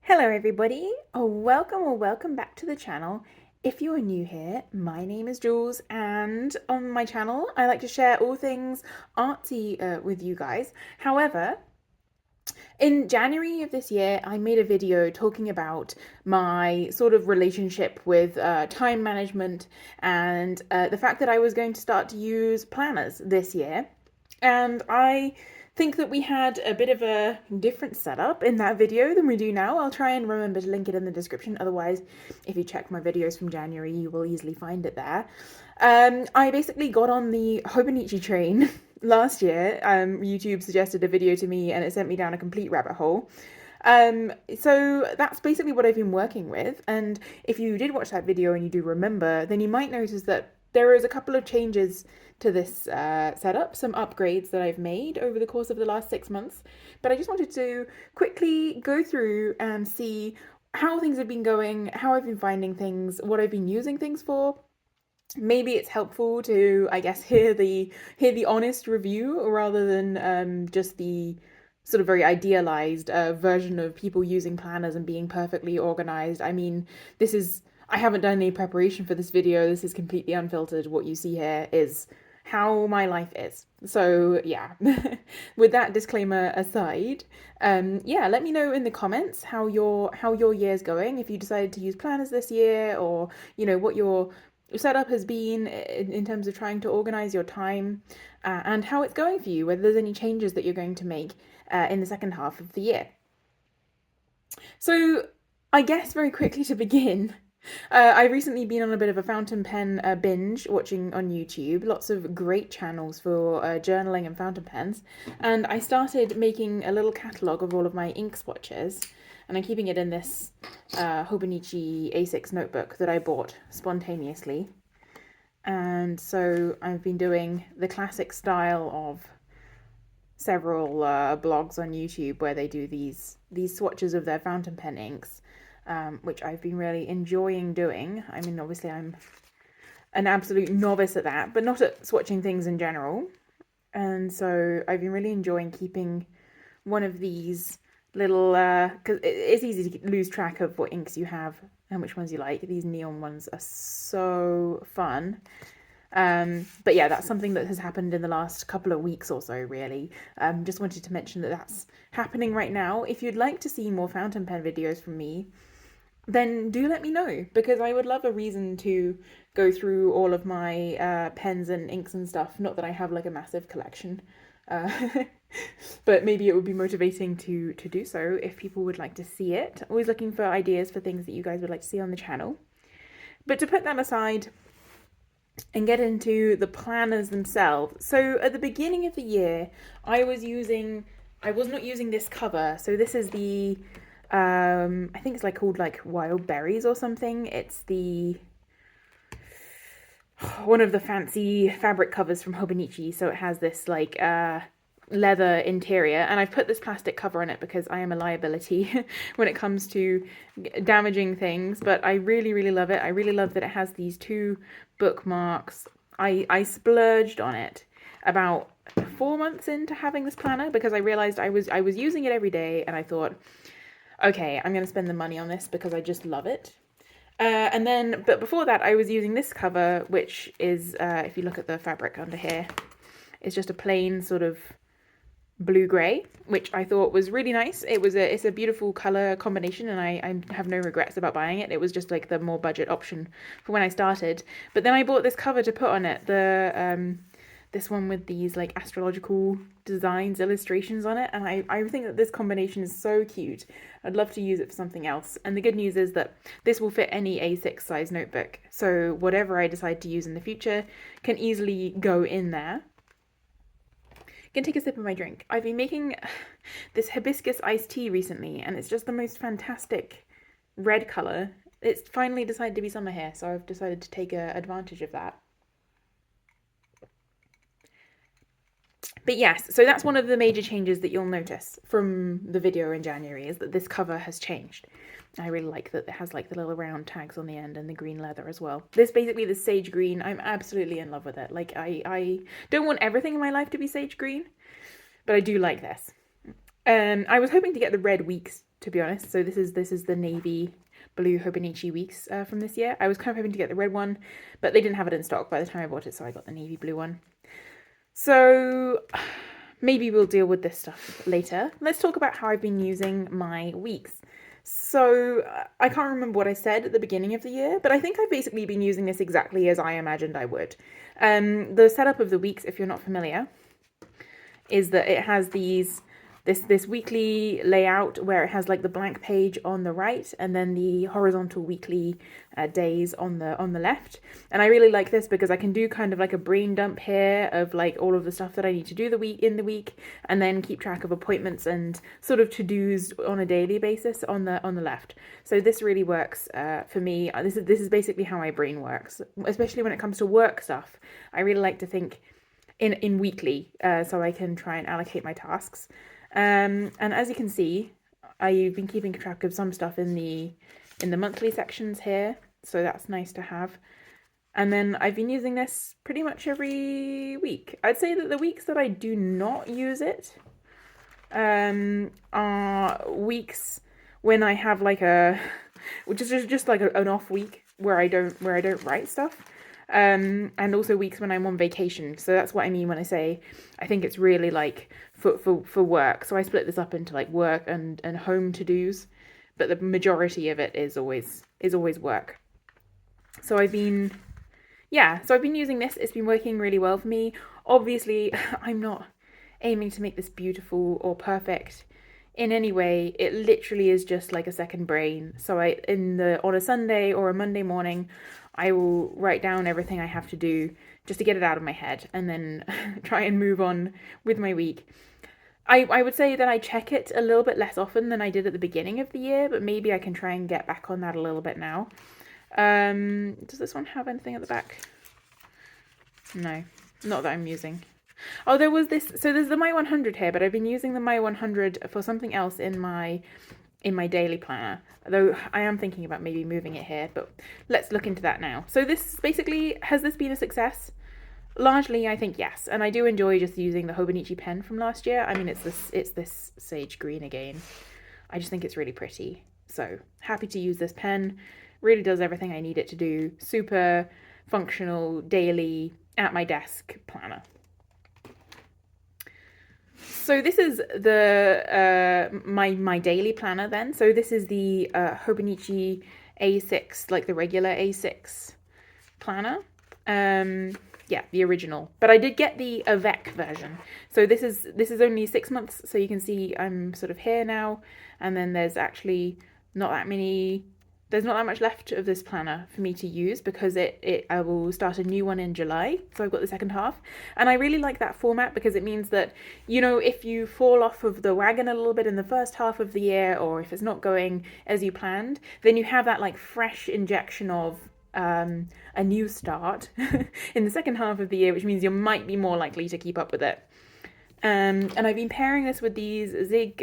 Hello everybody, welcome back to the channel. If you are new here, my name is Jules and on my channel I like to share all things artsy with you guys. However, in January of this year I made a video talking about my sort of relationship with time management and the fact that I was going to start to use planners this year. And I think that we had a bit of a different setup in that video than we do now. I'll try and remember to link it in the description. Otherwise, if you check my videos from January, you will easily find it there. I basically got on the Hobonichi train last year. YouTube suggested a video to me and it sent me down a complete rabbit hole. So that's basically what I've been working with. And if you did watch that video and you do remember, then you might notice that there is a couple of changes to this setup, some upgrades that I've made over the course of the last 6 months. But I just wanted to quickly go through and see how things have been going, how I've been finding things, what I've been using things for. Maybe it's helpful to, I guess, hear the honest review rather than just the sort of very idealized version of people using planners and being perfectly organized. I mean, I haven't done any preparation for this video. This is completely unfiltered. What you see here is how my life is. So yeah, with that disclaimer aside, yeah, let me know in the comments how your year's going. If you decided to use planners this year, or what your setup has been in terms of trying to organize your time, and how it's going for you. Whether there's any changes that you're going to make in the second half of the year. So I guess very quickly to begin. I've recently been on a bit of a fountain pen binge watching on YouTube. Lots of great channels for journaling and fountain pens. And I started making a little catalogue of all of my ink swatches. And I'm keeping it in this Hobonichi A6 notebook that I bought spontaneously. And so I've been doing the classic style of several blogs on YouTube where they do these swatches of their fountain pen inks. Which I've been really enjoying doing. I mean, obviously I'm an absolute novice at that, but not at swatching things in general. And so I've been really enjoying keeping one of these little, because it's easy to lose track of what inks you have and which ones you like. These neon ones are so fun. But yeah, that's something that has happened in the last couple of weeks or so, really. Just wanted to mention that that's happening right now. If you'd like to see more fountain pen videos from me, then do let me know, because I would love a reason to go through all of my pens and inks and stuff. Not that I have like a massive collection, but maybe it would be motivating to do so if people would like to see it. Always looking for ideas for things that you guys would like to see on the channel. But to put that aside and get into the planners themselves. So at the beginning of the year, I was not using this cover. So this is the I think it's called Wild Berries or something. It's the one of the fancy fabric covers from Hobonichi. So it has this leather interior, and I've put this plastic cover on it because I am a liability when it comes to damaging things. But I really love it. I really love that it has these two bookmarks. I splurged on it about 4 months into having this planner because I realized I was using it every day, and I thought, okay, I'm going to spend the money on this because I just love it. But before that, I was using this cover, which is, if you look at the fabric under here, it's just a plain sort of blue-grey, which I thought was really nice. It's a beautiful color combination, and I have no regrets about buying it. It was just like the more budget option for when I started. But then I bought this cover to put on it, this one with these astrological designs, illustrations on it, and I think that this combination is so cute. I'd love to use it for something else. And the good news is that this will fit any A6 size notebook, so whatever I decide to use in the future can easily go in there. Gonna take a sip of my drink. I've been making this hibiscus iced tea recently, and it's just the most fantastic red color. It's finally decided to be summer here, so I've decided to take advantage of that. But yes, so that's one of the major changes that you'll notice from the video in January, is that this cover has changed. I really like that it has the little round tags on the end and the green leather as well. This basically, the sage green, I'm absolutely in love with it. I don't want everything in my life to be sage green, but I do like this. I was hoping to get the red to be honest. So this is the navy blue Hobonichi weeks from this year. I was kind of hoping to get the red one, but they didn't have it in stock by the time I bought it, so I got the navy blue one. So maybe we'll deal with this stuff later. Let's talk about how I've been using my weeks. So I can't remember what I said at the beginning of the year, but I think I've basically been using this exactly as I imagined I would. The setup of the weeks, if you're not familiar, is that it has this weekly layout where it has like the blank page on the right and then the horizontal weekly days on the left. And I really like this because I can do kind of like a brain dump here of like all of the stuff that I need to do in the week, and then keep track of appointments and sort of to-dos on a daily basis on the left. So this really works for me. This is basically how my brain works, especially when it comes to work stuff. I really like to think in weekly, so I can try and allocate my tasks. And as you can see, I've been keeping track of some stuff in the monthly sections here, so that's nice to have. And then I've been using this pretty much every week. I'd say that the weeks that I do not use it are weeks when I have like which is just like an off week where I don't write stuff. And also weeks when I'm on vacation. So that's what I mean when I say I think it's really like for work. So I split this up into like work and home to-dos, but the majority of it is always work. So I've been using this. It's been working really well for me. Obviously, I'm not aiming to make this beautiful or perfect in any way. It literally is just like a second brain. So on a Sunday or a Monday morning, I will write down everything I have to do just to get it out of my head and then try and move on with my week. I would say that I check it a little bit less often than I did at the beginning of the year, but maybe I can try and get back on that a little bit now. Does this one have anything at the back? No, not that I'm using. Oh, there was this. So there's the My 100 here, but I've been using the My 100 for something else in my daily planner, though I am thinking about maybe moving it here, but let's look into that now. So this basically, has this been a success? Largely, I think yes, and I do enjoy just using the Hobonichi pen from last year. I mean, it's this sage green again. I just think it's really pretty. So happy to use this pen. Really does everything I need it to do. Super functional, daily, at my desk planner. So this is the my daily planner then. So this is the Hobonichi A6, like the regular A6 planner. Yeah, the original. But I did get the Avec version. So this is only 6 months, so you can see I'm sort of here now, and then there's actually not that much left of this planner for me to use because I will start a new one in July. So I've got the second half. And I really like that format because it means that, you know, if you fall off of the wagon a little bit in the first half of the year, or if it's not going as you planned, then you have that like fresh injection of a new start in the second half of the year, which means you might be more likely to keep up with it. And I've been pairing this with these Zig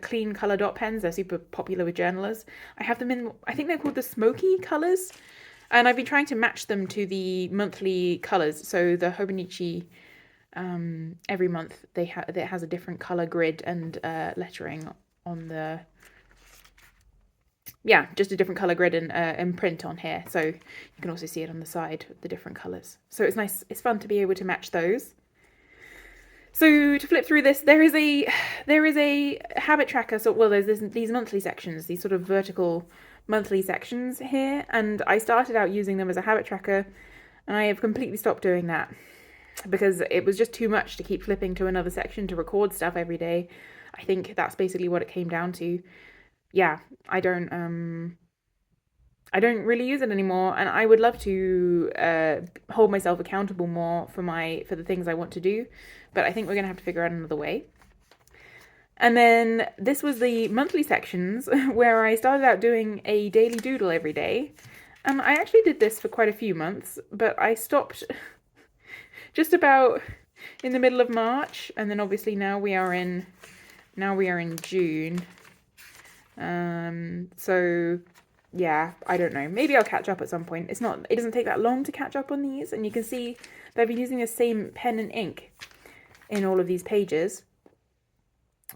clean color dot pens. They're super popular with journalers. I have them in, I think they're called the smoky colors. And I've been trying to match them to the monthly colors. So the Hobonichi, every month it has a different color grid and lettering on the, yeah, just a different color grid and print on here. So you can also see it on the side, the different colors. So it's nice, it's fun to be able to match those. So to flip through this, there is a habit tracker. So, well, there's these monthly sections, these sort of vertical monthly sections here. And I started out using them as a habit tracker, and I have completely stopped doing that because it was just too much to keep flipping to another section to record stuff every day. I think that's basically what it came down to. Yeah, I don't really use it anymore, and I would love to hold myself accountable more for the things I want to do, but I think we're gonna have to figure out another way. And then this was the monthly sections where I started out doing a daily doodle every day, and I actually did this for quite a few months, but I stopped just about in the middle of March, and then obviously now we are in June. So yeah, I don't know. Maybe I'll catch up at some point. It doesn't take that long to catch up on these, and you can see that I've been using the same pen and ink in all of these pages.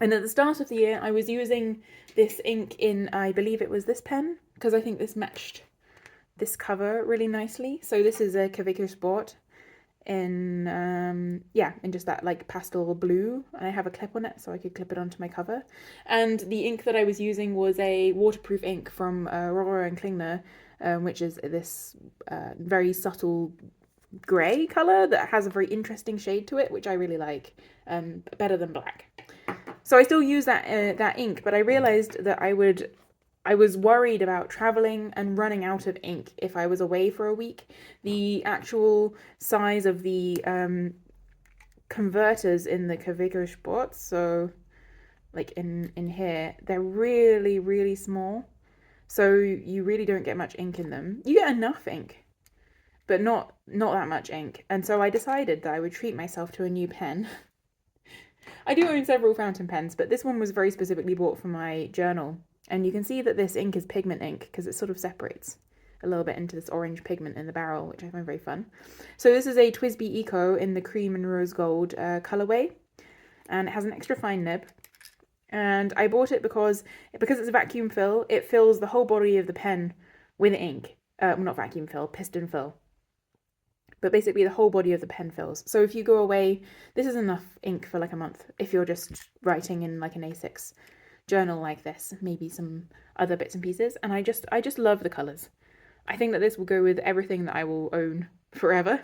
And at the start of the year, I was using this ink in, I believe it was this pen, because I think this matched this cover really nicely. So this is a Kaweco Sport in, in just that like pastel blue. I have a clip on it so I could clip it onto my cover. And the ink that I was using was a waterproof ink from Rohrer and Klingner, which is this very subtle grey colour that has a very interesting shade to it, which I really like, better than black. So I still use that ink, but I realised that I was worried about traveling and running out of ink if I was away for a week. The actual size of the converters in the Kaweco Sports, so like in here, they're really, really small. So you really don't get much ink in them. You get enough ink, but not that much ink. And so I decided that I would treat myself to a new pen. I do own several fountain pens, but this one was very specifically bought for my journal. And you can see that this ink is pigment ink because it sort of separates a little bit into this orange pigment in the barrel, which I find very fun. So this is a TWSBI Eco in the cream and rose gold colorway, and it has an extra fine nib. And I bought it because it's a vacuum fill, it fills the whole body of the pen with ink. Well, not vacuum fill, piston fill. But basically the whole body of the pen fills. So if you go away, this is enough ink for like a month if you're just writing in like an A6 journal like this, maybe some other bits and pieces. And I just love the colours. I think that this will go with everything that I will own forever.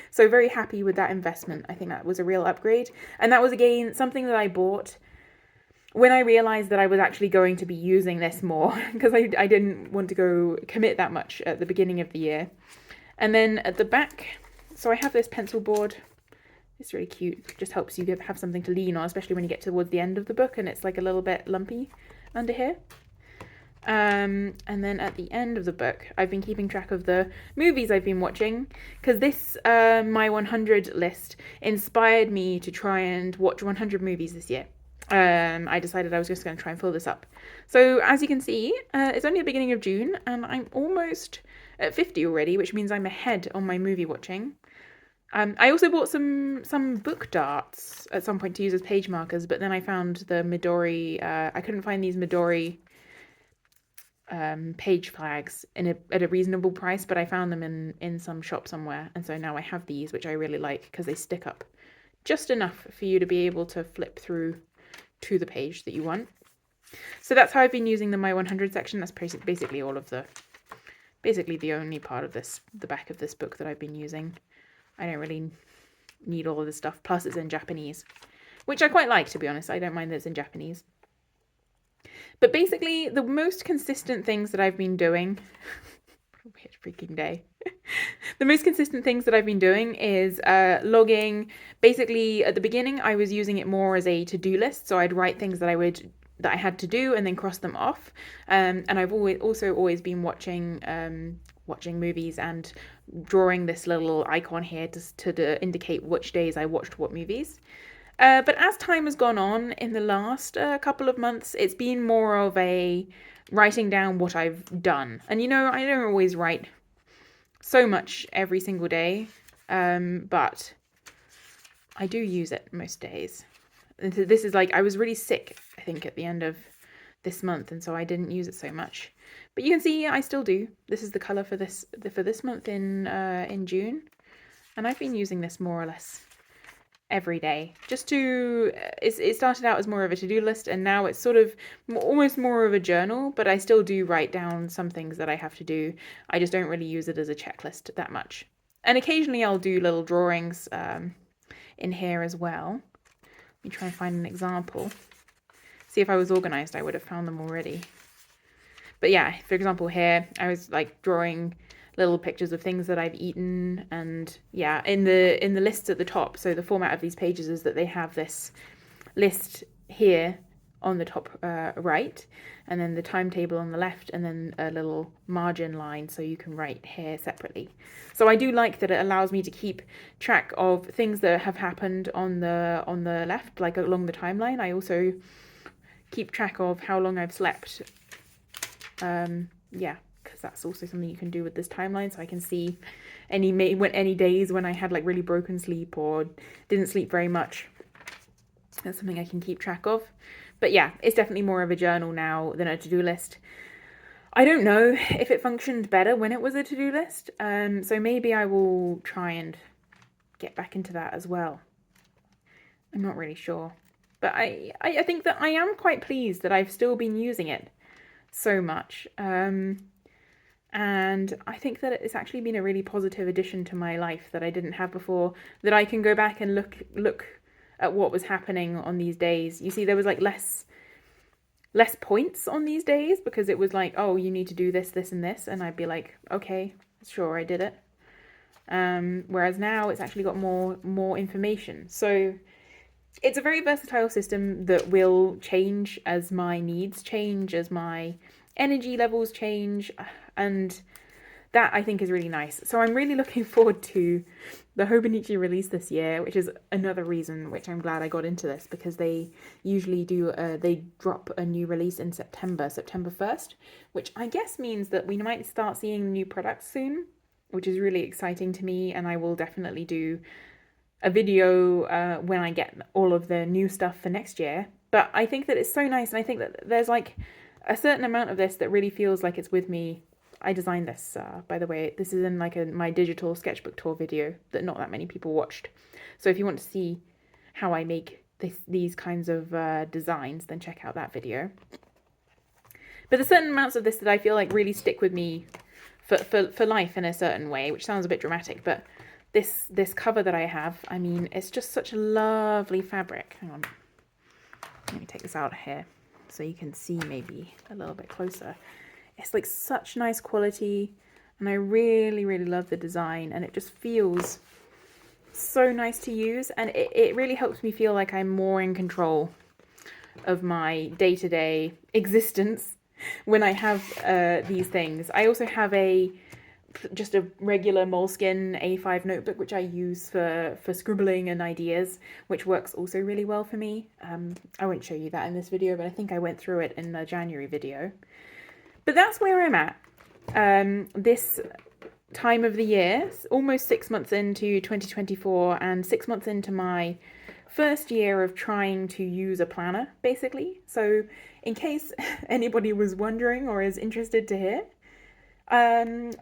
So very happy with that investment. I think that was a real upgrade. And that was again something that I bought when I realised that I was actually going to be using this more, because I didn't want to go commit that much at the beginning of the year. And then at the back, so I have this pencil board. It's really cute. It just helps you have something to lean on, especially when you get towards the end of the book and it's like a little bit lumpy under here. And then at the end of the book, I've been keeping track of the movies I've been watching, because this my 100 list inspired me to try and watch 100 movies this year. I decided I was just going to try and fill this up. So as you can see, it's only the beginning of June and I'm almost at 50 already, which means I'm ahead on my movie watching. I also bought some book darts at some point to use as page markers, but then I found the Midori, I couldn't find these Midori page flags at a reasonable price, but I found them in some shop somewhere, and so now I have these, which I really like because they stick up just enough for you to be able to flip through to the page that you want. So that's how I've been using the My 100 section. That's basically all of basically the only part of the back of this book that I've been using. I don't really need all of this stuff, plus it's in Japanese, which I quite like, to be honest. I don't mind that it's in Japanese. But basically, the most consistent things that I've been doing, weird freaking day. The most consistent things that I've been doing is logging. Basically, at the beginning, I was using it more as a to-do list. So I'd write things that I had to do and then cross them off. And I've always been watching movies and drawing this little icon here to indicate which days I watched what movies. But as time has gone on in the last couple of months, it's been more of a writing down what I've done. And I don't always write so much every single day, but I do use it most days. This is like, I was really sick, I think, at the end of this month, and so I didn't use it so much. But you can see I still do. This is the colour for this month in June, and I've been using this more or less every day. It started out as more of a to-do list, and now it's sort of almost more of a journal, but I still do write down some things that I have to do. I just don't really use it as a checklist that much. And occasionally I'll do little drawings in here as well. Let me try and find an example. See, if I was organized, I would have found them already. But yeah, for example, here I was like drawing little pictures of things that I've eaten, and yeah, in the lists at the top. So the format of these pages is that they have this list here on the top right, and then the timetable on the left, and then a little margin line so you can write here separately. So I do like that it allows me to keep track of things that have happened on the left, like along the timeline. I also keep track of how long I've slept. Yeah, because that's also something you can do with this timeline, so I can see any days when I had like really broken sleep or didn't sleep very much. That's something I can keep track of. But yeah, it's definitely more of a journal now than a to-do list. I don't know if it functioned better when it was a to-do list, so maybe I will try and get back into that as well. I'm not really sure. But I think that I am quite pleased that I've still been using it so much. And I think that it's actually been a really positive addition to my life that I didn't have before, that I can go back and look at what was happening on these days. You see, there was like less points on these days because it was like, oh, you need to do this, this, and this. And I'd be like, okay, sure, I did it. Whereas now it's actually got more information. So it's a very versatile system that will change as my needs change, as my energy levels change, and that I think is really nice. So I'm really looking forward to the Hobonichi release this year, which is another reason which I'm glad I got into this, because they usually do, they drop a new release in September 1st, which I guess means that we might start seeing new products soon, which is really exciting to me, and I will definitely do a video when I get all of the new stuff for next year. But I think that it's so nice, and I think that there's like a certain amount of this that really feels like it's with me. I designed this, by the way. This is in like my digital sketchbook tour video that not that many people watched. So if you want to see how I make these kinds of designs, then check out that video. But there's certain amounts of this that I feel like really stick with me for life in a certain way, which sounds a bit dramatic, but this cover that I have, I mean, it's just such a lovely fabric. Hang on, let me take this out here so you can see maybe a little bit closer. It's like such nice quality, and I really, really love the design, and it just feels so nice to use, and it really helps me feel like I'm more in control of my day-to-day existence when I have these things. I also have just a regular Moleskine A5 notebook, which I use for scribbling and ideas, which works also really well for me. I won't show you that in this video, but I think I went through it in the January video. But that's where I'm at this time of the year, almost 6 months into 2024 and 6 months into my first year of trying to use a planner, basically. So in case anybody was wondering or is interested to hear,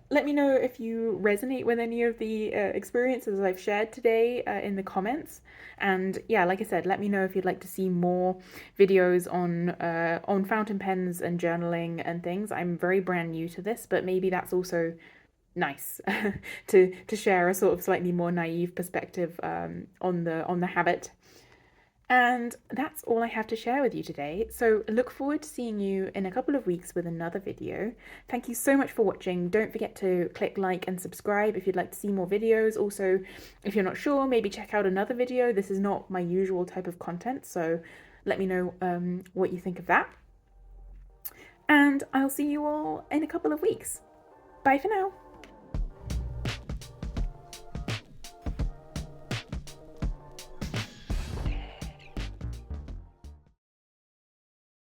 let me know if you resonate with any of the experiences I've shared today in the comments. And yeah, like I said, let me know if you'd like to see more videos on fountain pens and journaling and things. I'm very brand new to this, but maybe that's also nice to share a sort of slightly more naive perspective on the habit. And that's all I have to share with you today. So look forward to seeing you in a couple of weeks with another video. Thank you so much for watching. Don't forget to click like and subscribe if you'd like to see more videos. Also, if you're not sure, maybe check out another video. This is not my usual type of content, so let me know what you think of that. And I'll see you all in a couple of weeks. Bye for now.